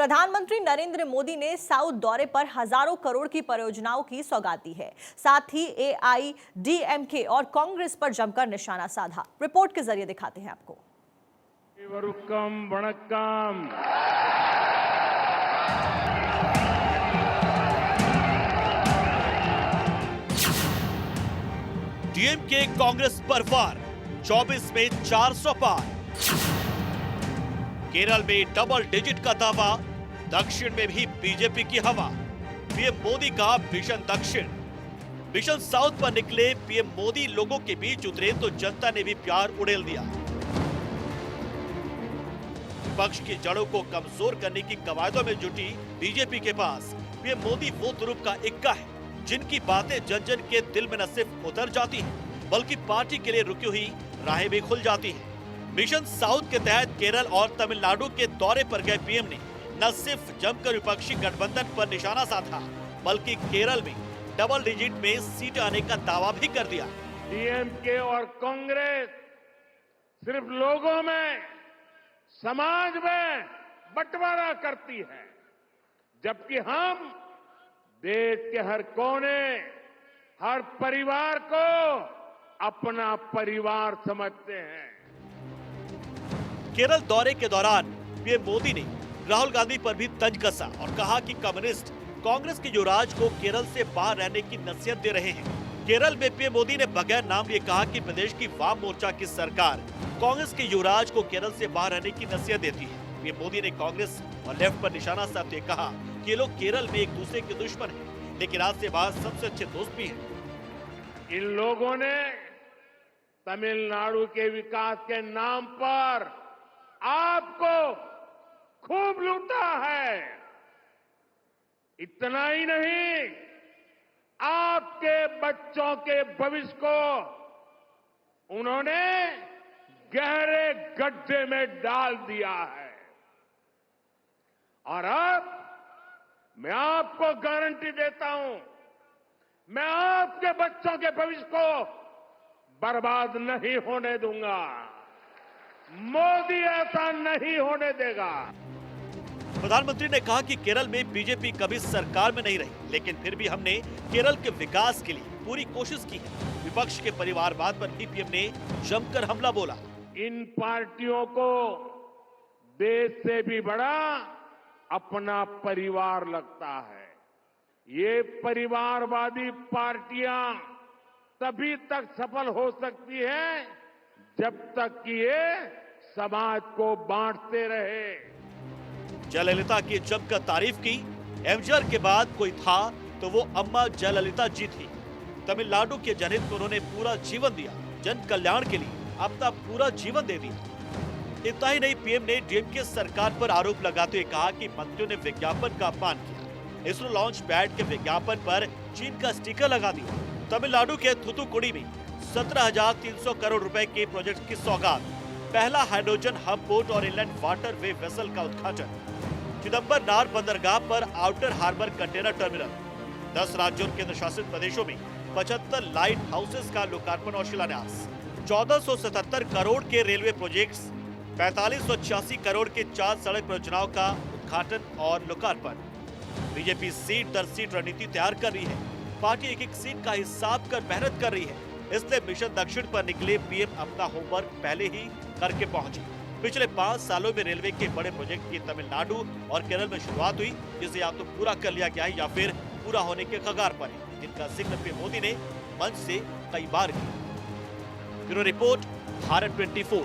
प्रधानमंत्री नरेंद्र मोदी ने साउथ दौरे पर हजारों करोड़ की परियोजनाओं की सौगात दी है। साथ ही एआईडीएमके और कांग्रेस पर जमकर निशाना साधा। रिपोर्ट के जरिए दिखाते हैं आपको। वणक्कम। डीएमके कांग्रेस पर वार, 24 में 400 पार। केरल में डबल डिजिट का दावा, दक्षिण में भी बीजेपी की हवा। पीएम मोदी का मिशन दक्षिण, मिशन साउथ पर निकले पीएम मोदी लोगों के बीच उतरे तो जनता ने भी प्यार उड़ेल दिया। विपक्ष की जड़ों को कमजोर करने की कवायदों में जुटी बीजेपी के पास पीएम मोदी वो तुरुप का इक्का है जिनकी बातें जन जन के दिल में न सिर्फ उतर जाती हैं, बल्कि पार्टी के लिए रुकी हुई राहें भी खुल जाती हैं। मिशन साउथ के तहत केरल और तमिलनाडु के दौरे पर गए पीएम ने न सिर्फ जमकर विपक्षी गठबंधन पर निशाना साधा, बल्कि केरल में डबल डिजिट में सीट आने का दावा भी कर दिया। डीएमके और कांग्रेस सिर्फ लोगों में, समाज में बंटवारा करती है, जबकि हम देश के हर कोने, हर परिवार को अपना परिवार समझते हैं। केरल दौरे के दौरान पीएम मोदी ने राहुल गांधी पर भी तंज कसा और कहा कि कम्युनिस्ट कांग्रेस के युवराज को केरल से बाहर रहने की नसीहत दे रहे हैं। केरल में पीएम मोदी ने बगैर नाम लिए कहा कि प्रदेश की वाम मोर्चा की सरकार कांग्रेस के युवराज को केरल से बाहर रहने की नसीहत देती है। पीएम मोदी ने कांग्रेस और लेफ्ट पर निशाना साधते कहा कि ये लोग केरल में एक दूसरे के दुश्मन हैं, लेकिन आज से बाद सबसे अच्छे दोस्त भी हैं। इन लोगों ने तमिलनाडु के विकास के नाम पर आपको खूब लूटा है। इतना ही नहीं, आपके बच्चों के भविष्य को उन्होंने गहरे गड्ढे में डाल दिया है। और अब मैं आपको गारंटी देता हूं, मैं आपके बच्चों के भविष्य को बर्बाद नहीं होने दूंगा। मोदी ऐसा नहीं होने देगा। प्रधानमंत्री ने कहा कि केरल में बीजेपी कभी सरकार में नहीं रही, लेकिन फिर भी हमने केरल के विकास के लिए पूरी कोशिश की है। विपक्ष के परिवारवाद पर भी पीएम ने जमकर हमला बोला। इन पार्टियों को देश से भी बड़ा अपना परिवार लगता है। ये परिवारवादी पार्टियां तभी तक सफल हो सकती है जब तक कि ये समाज को बांटते रहे। जयललिता की जमकर तारीफ की। एमजीआर के बाद कोई था तो वो अम्मा जयललिता जी थी। तमिलनाडु के जनहित को उन्होंने पूरा जीवन दिया, जन कल्याण के लिए अपना पूरा जीवन दे दिया। इतना ही नहीं, पीएम ने डीएमके सरकार पर आरोप लगाते हुए कहा कि मंत्रियों ने विज्ञापन का अपमान किया। इसरो लॉन्च पैड के विज्ञापन पर चीन का स्टिकर लगा दिया। तमिलनाडु के थुथुकुडी में 17,300 करोड़ रुपए के प्रोजेक्ट की सौगात। पहला हाइड्रोजन हब पोर्ट और इनलैंड वाटर वे वेसल का उद्घाटन। चिदम्बरनार बंदरगाह पर आउटर हार्बर कंटेनर टर्मिनल। 10 राज्यों और केंद्र शासित प्रदेशों में 75 लाइट हाउसेस का लोकार्पण और शिलान्यास। 1477 करोड़ के रेलवे प्रोजेक्ट्स, 4586 करोड़ के 4 सड़क परियोजनाओं का उद्घाटन और लोकार्पण। बीजेपी सीट दर सीट रणनीति तैयार कर रही है। पार्टी एक एक सीट का हिसाब कर मेहनत कर रही है, इसलिए मिशन दक्षिण पर निकले पीएम अपना होमवर्क पहले ही करके पहुंचे। पिछले 5 सालों में रेलवे के बड़े प्रोजेक्ट की तमिलनाडु और केरल में शुरुआत हुई, जिसे या तो पूरा कर लिया गया है या फिर पूरा होने के कगार पर है, जिनका जिक्र पीएम मोदी ने मंच से कई बार किया। Bureau report, Bharat 24।